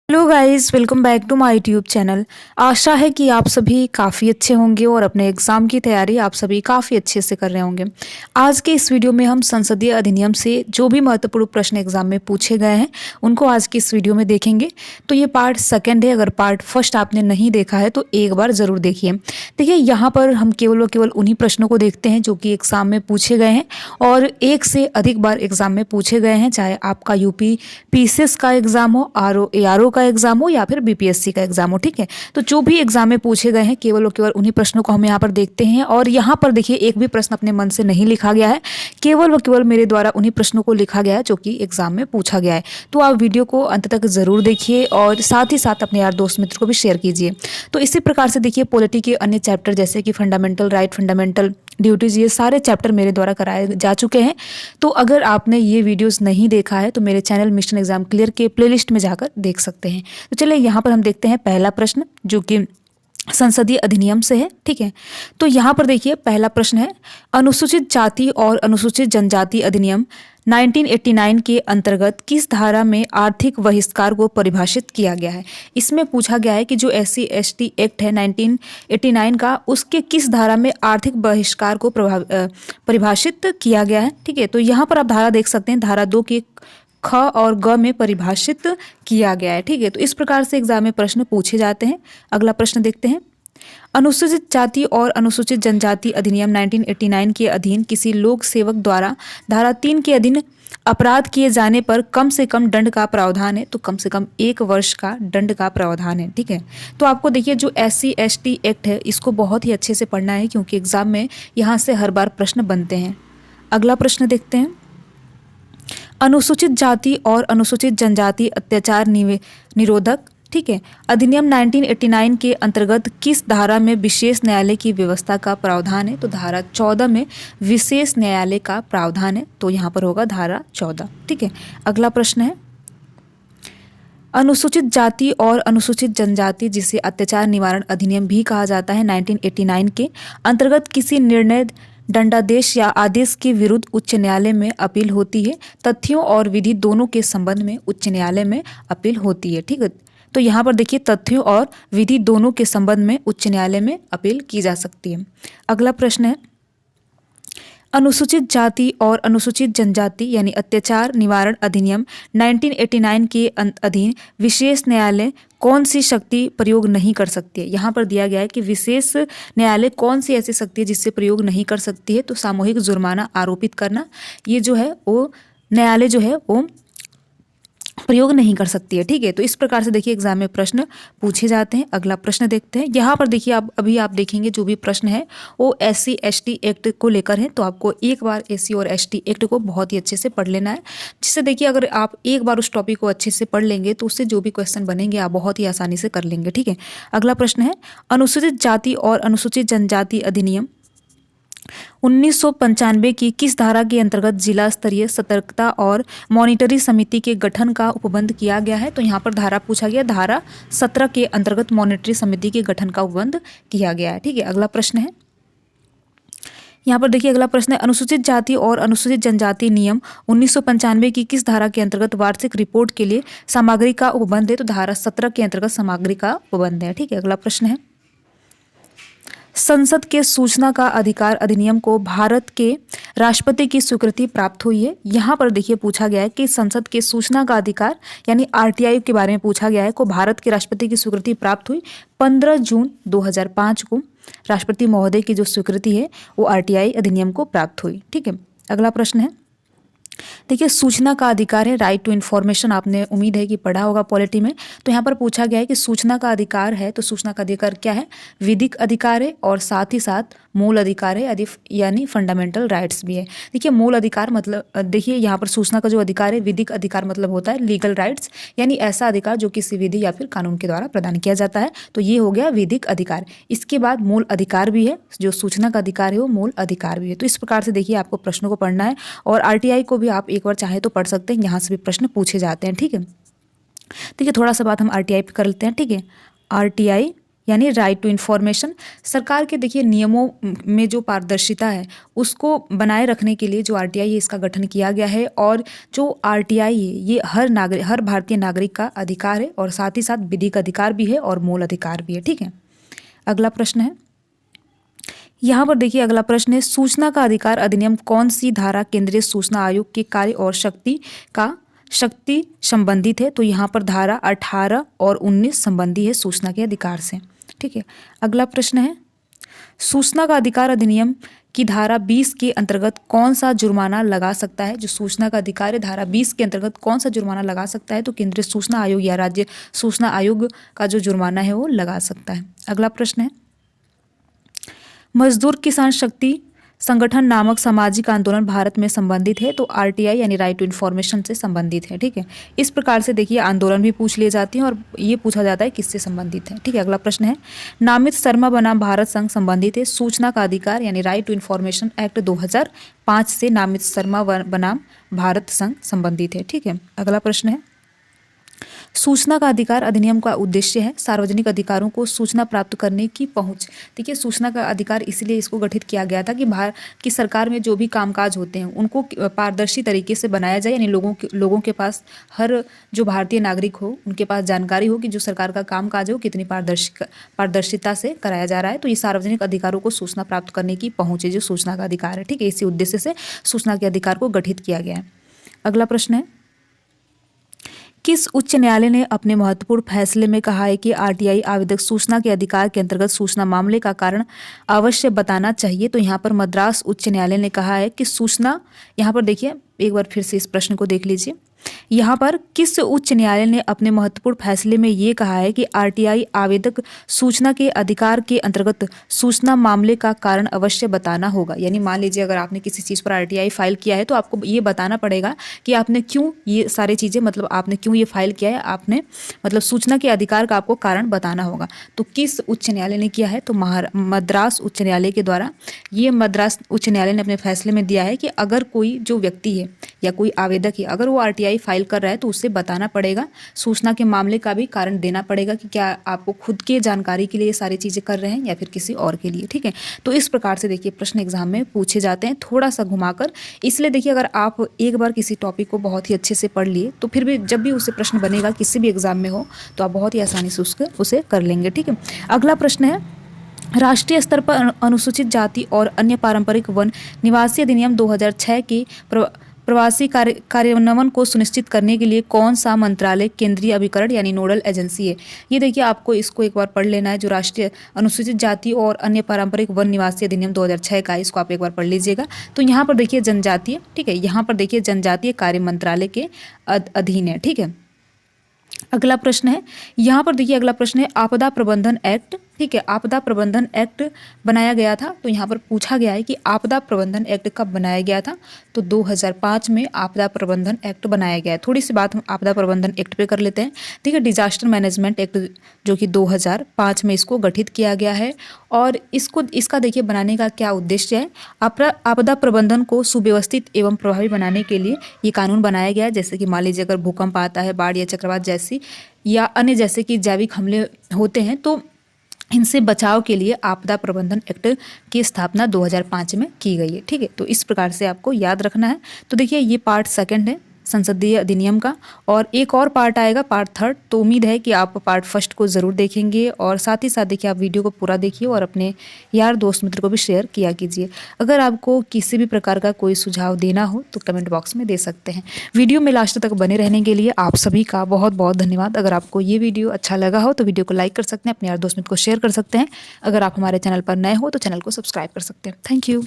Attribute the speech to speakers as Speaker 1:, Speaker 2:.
Speaker 1: Hello guys, welcome back to my YouTube channel. आशा है कि आप सभी काफ़ी अच्छे होंगे और अपने एग्ज़ाम की तैयारी आप सभी काफ़ी अच्छे से कर रहे होंगे। आज के इस वीडियो में हम संसदीय अधिनियम से जो भी महत्वपूर्ण प्रश्न एग्ज़ाम में पूछे गए हैं उनको आज की इस वीडियो में देखेंगे। तो ये पार्ट सेकंड है। अगर पार्ट फर्स्ट आपने नहीं देखा है तो एक बार ज़रूर देखिए। देखिए, यहाँ पर हम केवल व केवल उन्हीं प्रश्नों को देखते हैं जो कि एग्ज़ाम में पूछे गए हैं और एक से अधिक बार एग्ज़ाम में पूछे गए हैं, चाहे आपका यूपी पीसीएस का एग्ज़ाम हो, आरओ एआरओ का एग्जाम हो या फिर बीपीएससी का एग्जाम हो। ठीक है, तो जो भी एग्जाम में पूछे गए हैं केवल और केवल उन्हीं प्रश्नों को हम यहाँ पर देखते हैं। और यहाँ पर देखिए, एक भी प्रश्न अपने मन से नहीं लिखा गया है, केवल व केवल मेरे द्वारा उन्हीं प्रश्नों को लिखा गया है जो कि एग्जाम में पूछा गया है। तो आप वीडियो को अंत तक जरूर देखिए और साथ ही साथ अपने यार दोस्त मित्र को भी शेयर कीजिए। तो इसी प्रकार से देखिए, पॉलिटी के अन्य चैप्टर जैसे कि फंडामेंटल राइट, फंडामेंटल ड्यूटीज़, ये सारे चैप्टर मेरे द्वारा कराए जा चुके हैं। तो अगर आपने ये वीडियोस नहीं देखा है तो मेरे चैनल मिशन एग्जाम क्लियर के प्लेलिस्ट में जाकर देख सकते हैं। तो चलिए यहाँ पर हम देखते हैं पहला प्रश्न जो कि संसदीय अधिनियम से है। ठीक है, तो यहाँ पर देखिए पहला प्रश्न है, अनुसूचित जाति और अनुसूचित जनजाति अधिनियम 1989 के अंतर्गत किस धारा में आर्थिक बहिष्कार को परिभाषित किया गया है। इसमें पूछा गया है कि जो SC/ST एक्ट है 1989 का, उसके किस धारा में आर्थिक बहिष्कार को परिभाषित किया गया है। ठीक है, तो यहाँ पर आप धारा देख सकते हैं, धारा 2 के ख और ग में परिभाषित किया गया है। ठीक है, तो इस प्रकार से एग्जाम में प्रश्न पूछे जाते हैं। अगला प्रश्न देखते हैं, अनुसूचित जाति और अनुसूचित जनजाति अधिनियम 1989 के अधीन किसी लोक सेवक द्वारा धारा 3 के अधीन अपराध किए जाने पर कम से कम दंड का प्रावधान है। तो कम से कम 1 वर्ष का दंड का प्रावधान है। ठीक है, तो आपको देखिए जो SC/ST एक्ट है इसको बहुत ही अच्छे से पढ़ना है क्योंकि एग्जाम में यहाँ से हर बार प्रश्न बनते हैं। अगला प्रश्न देखते हैं, अनुसूचित जाति और अनुसूचित जनजाति अत्याचार निरोधक, ठीक है, अधिनियम 1989 के अंतर्गत किस धारा में विशेष न्यायालय की व्यवस्था का प्रावधान है। तो धारा 14 में विशेष न्यायालय का प्रावधान है। तो यहाँ पर होगा धारा 14। ठीक है, अगला प्रश्न है, अनुसूचित जाति और अनुसूचित जनजाति जिसे अत्याचार निवारण अधिनियम भी कहा जाता है 1989 के अंतर्गत किसी निर्णय, दंडादेश या आदेश के विरुद्ध उच्च न्यायालय में अपील होती है। तथ्यों और विधि दोनों के संबंध में उच्च न्यायालय में अपील होती है। ठीक है, तो यहाँ पर देखिए तथ्यों और विधि दोनों के संबंध में उच्च न्यायालय में अपील की जा सकती है। अगला प्रश्न है, अनुसूचित जाति और अनुसूचित जनजाति यानी अत्याचार निवारण अधिनियम 1989 के अधीन विशेष न्यायालय कौन सी शक्ति प्रयोग नहीं कर सकती है। यहाँ पर दिया गया है कि विशेष न्यायालय कौन सी ऐसी शक्ति है जिससे प्रयोग नहीं कर सकती है। तो सामूहिक जुर्माना आरोपित करना, ये जो है वो न्यायालय जो है वो प्रयोग नहीं कर सकती है। ठीक है, तो इस प्रकार से देखिए एग्जाम में प्रश्न पूछे जाते हैं। अगला प्रश्न देखते हैं, यहाँ पर देखिए अभी आप देखेंगे जो भी प्रश्न है वो SC/ST एक्ट को लेकर है। तो आपको एक बार SC और ST एक्ट को बहुत ही अच्छे से पढ़ लेना है, जिससे देखिए अगर आप एक बार उस टॉपिक को अच्छे से पढ़ लेंगे तो उससे जो भी क्वेश्चन बनेंगे आप बहुत ही आसानी से कर लेंगे। ठीक है, अगला प्रश्न है, अनुसूचित जाति और अनुसूचित जनजाति अधिनियम 1995 की किस धारा के अंतर्गत जिला स्तरीय सतर्कता और मॉनिटरी समिति के गठन का उपबंध किया गया है। तो यहाँ पर धारा पूछा गया, धारा 17 के अंतर्गत मॉनिटरी समिति के गठन का उपबंध किया गया है। ठीक है, अगला प्रश्न है, यहाँ पर देखिए अगला प्रश्न है, अनुसूचित जाति और अनुसूचित जनजाति नियम 1995 की किस धारा के अंतर्गत वार्षिक रिपोर्ट के लिए सामग्री का उपबंध है। तो धारा 17 के अंतर्गत सामग्री का उपबंध है। ठीक है, अगला प्रश्न है, संसद के सूचना का अधिकार अधिनियम को भारत के राष्ट्रपति की स्वीकृति प्राप्त हुई है। यहाँ पर देखिए पूछा गया है कि संसद के सूचना का अधिकार यानी RTI के बारे में पूछा गया है को भारत के राष्ट्रपति की स्वीकृति प्राप्त हुई 15 जून 2005 को। राष्ट्रपति महोदय की जो स्वीकृति है वो RTI अधिनियम को प्राप्त हुई। ठीक है, अगला प्रश्न है, देखिए सूचना का अधिकार है, राइट टू इन्फॉर्मेशन, आपने उम्मीद है कि पढ़ा होगा पॉलिटी में। तो यहाँ पर पूछा गया है कि सूचना का अधिकार है, तो सूचना का अधिकार क्या है, विधिक अधिकार है और साथ ही साथ मूल अधिकार है यानी फंडामेंटल राइट्स भी है। देखिए मूल अधिकार मतलब देखिए यहाँ पर सूचना का जो अधिकार है, विधिक अधिकार मतलब होता है लीगल राइट्स, यानी ऐसा अधिकार जो किसी विधि या फिर कानून के द्वारा प्रदान किया जाता है। तो ये हो गया विधिक अधिकार। इसके बाद मूल अधिकार भी है, जो सूचना का अधिकार है वो मूल अधिकार भी है। तो इस प्रकार से देखिए आपको प्रश्नों को पढ़ना है और RTI को भी आप एक बार चाहे तो पढ़ सकते हैं, यहाँ से भी प्रश्न पूछे जाते हैं। ठीक है, देखिए थोड़ा सा बात हम RTI पे कर लेते हैं। ठीक है, RTI यानी राइट टू इन्फॉर्मेशन। सरकार के देखिए नियमों में जो पारदर्शिता है उसको बनाए रखने के लिए जो आरटीआई है इसका गठन किया गया है, और जो आरटीआई है ये हर भारतीय नागरिक का अधिकार है, और साथ ही साथ विधिक अधिकार भी है और मूल अधिकार भी है। ठीक है, अगला प्रश्न है, यहाँ पर देखिए अगला प्रश्न है, सूचना का अधिकार अधिनियम कौन सी धारा केंद्रीय सूचना आयोग के कार्य और शक्ति संबंधित है? तो यहाँ पर धारा 18 और 19 संबंधी है सूचना के अधिकार से। ठीक है, अगला प्रश्न है, सूचना का अधिकार अधिनियम की धारा 20 के अंतर्गत कौन सा जुर्माना लगा सकता है? जो सूचना का अधिकार है धारा 20 के अंतर्गत कौन सा जुर्माना लगा सकता है? तो केंद्रीय सूचना आयोग या राज्य सूचना आयोग का जो जुर्माना है वो लगा सकता है। अगला प्रश्न है, मजदूर किसान शक्ति संगठन नामक सामाजिक आंदोलन भारत में संबंधित है? तो आरटीआई यानी राइट टू इन्फॉर्मेशन से संबंधित है। ठीक है, इस प्रकार से देखिए आंदोलन भी पूछ लिए जाते हैं और ये पूछा जाता है किससे संबंधित है। ठीक है, अगला प्रश्न है, नामित शर्मा बनाम भारत संघ संबंधित है? सूचना का अधिकार यानी राइट टू इन्फॉर्मेशन एक्ट 2005 से नामित शर्मा बनाम भारत संघ संबंधित है। ठीक है, अगला प्रश्न है, सूचना का अधिकार अधिनियम का उद्देश्य है सार्वजनिक अधिकारों को सूचना प्राप्त करने की पहुंच। देखिए सूचना का अधिकार इसलिए इसको गठित किया गया था कि सरकार में जो भी कामकाज होते हैं उनको पारदर्शी तरीके से बनाया जाए, यानी लोगों के पास, हर जो भारतीय नागरिक हो उनके पास जानकारी हो कि जो सरकार का कामकाज है वो कितनी पारदर्शिता से कराया जा रहा है। तो ये सार्वजनिक अधिकारों को सूचना प्राप्त करने की पहुंच है जो सूचना का अधिकार है। ठीक है, इसी उद्देश्य से सूचना के अधिकार को गठित किया गया है। अगला प्रश्न है, किस उच्च न्यायालय ने अपने महत्वपूर्ण फैसले में कहा है कि आरटीआई आवेदक सूचना के अधिकार के अंतर्गत सूचना मामले का कारण अवश्य बताना चाहिए? तो यहाँ पर मद्रास उच्च न्यायालय ने कहा है कि सूचना, यहाँ पर देखिए एक बार फिर से इस प्रश्न को देख लीजिए, यहाँ पर किस उच्च न्यायालय ने अपने महत्वपूर्ण फैसले में ये कहा है कि आरटीआई आवेदक सूचना के अधिकार के अंतर्गत सूचना मामले का कारण अवश्य बताना होगा? यानी मान लीजिए अगर आपने किसी चीज़ पर आरटीआई फाइल किया है तो आपको ये बताना पड़ेगा कि आपने क्यों ये सारी चीज़ें, मतलब आपने क्यों ये फाइल किया है, आपने मतलब सूचना के अधिकार का आपको कारण बताना होगा। तो किस उच्च न्यायालय ने किया है? तो मद्रास उच्च न्यायालय के द्वारा ये मद्रास उच्च न्यायालय ने अपने फैसले में दिया है कि अगर कोई जो व्यक्ति है या कोई आवेदक है अगर वो आरटीआई फाइल कर रहा है तो उससे बताना पड़ेगा, सूचना के मामले का भी कारण देना पड़ेगा कि क्या आपको खुद के जानकारी के लिए ये सारी चीज़ें कर रहे हैं या फिर किसी और के लिए। ठीक है, तो इस प्रकार से देखिए प्रश्न एग्जाम में पूछे जाते हैं थोड़ा सा घुमाकर। इसलिए देखिए अगर आप एक बार किसी टॉपिक को बहुत ही अच्छे से पढ़ लिए तो फिर भी जब भी उससे प्रश्न बनेगा किसी भी एग्जाम में हो तो आप बहुत ही आसानी से उसे कर लेंगे। ठीक है, अगला प्रश्न है, राष्ट्रीय स्तर पर अनुसूचित जाति और अन्य पारंपरिक वन निवासी अधिनियम 2006 के प्रवासी कार्यान्वयन को सुनिश्चित करने के लिए कौन सा मंत्रालय केंद्रीय अभिकरण यानी नोडल एजेंसी है? ये देखिए आपको इसको एक बार पढ़ लेना है, जो राष्ट्रीय अनुसूचित जाति और अन्य पारंपरिक वन निवासी अधिनियम 2006 का, इसको आप एक बार पढ़ लीजिएगा। तो यहाँ पर देखिए जनजातीय, ठीक है, यहाँ पर देखिए जनजातीय कार्य मंत्रालय के अधीन है। ठीक है, अगला प्रश्न है, यहाँ पर देखिए अगला प्रश्न है, आपदा प्रबंधन एक्ट। ठीक है, आपदा प्रबंधन एक्ट बनाया गया था, तो यहाँ पर पूछा गया है कि आपदा प्रबंधन एक्ट कब बनाया गया था? तो 2005 में आपदा प्रबंधन एक्ट बनाया गया है। थोड़ी सी बात हम आपदा प्रबंधन एक्ट पे कर लेते हैं। ठीक है, डिजास्टर मैनेजमेंट एक्ट जो कि 2005 में इसको गठित किया गया है, और इसका देखिए बनाने का क्या उद्देश्य है? आपदा प्रबंधन को सुव्यवस्थित एवं प्रभावी बनाने के लिए ये कानून बनाया गया है। जैसे कि मान लीजिए अगर भूकंप आता है, बाढ़ या चक्रवात जैसी या अन्य जैसे कि जैविक हमले होते हैं तो इनसे बचाव के लिए आपदा प्रबंधन एक्ट की स्थापना 2005 में की गई है। ठीक है, तो इस प्रकार से आपको याद रखना है। तो देखिए ये पार्ट सेकंड है संसदीय अधिनियम का, और एक और पार्ट आएगा पार्ट थर्ड। तो उम्मीद है कि आप पार्ट फर्स्ट को ज़रूर देखेंगे, और साथ ही साथ देखिए आप वीडियो को पूरा देखिए और अपने यार दोस्त मित्र को भी शेयर किया कीजिए। अगर आपको किसी भी प्रकार का कोई सुझाव देना हो तो कमेंट बॉक्स में दे सकते हैं। वीडियो में लास्ट तक बने रहने के लिए आप सभी का बहुत बहुत धन्यवाद। अगर आपको ये वीडियो अच्छा लगा हो तो वीडियो को लाइक कर सकते हैं, अपने यार दोस्त मित्र को शेयर कर सकते हैं। अगर आप हमारे चैनल पर नए हो तो चैनल को सब्सक्राइब कर सकते हैं। Thank you.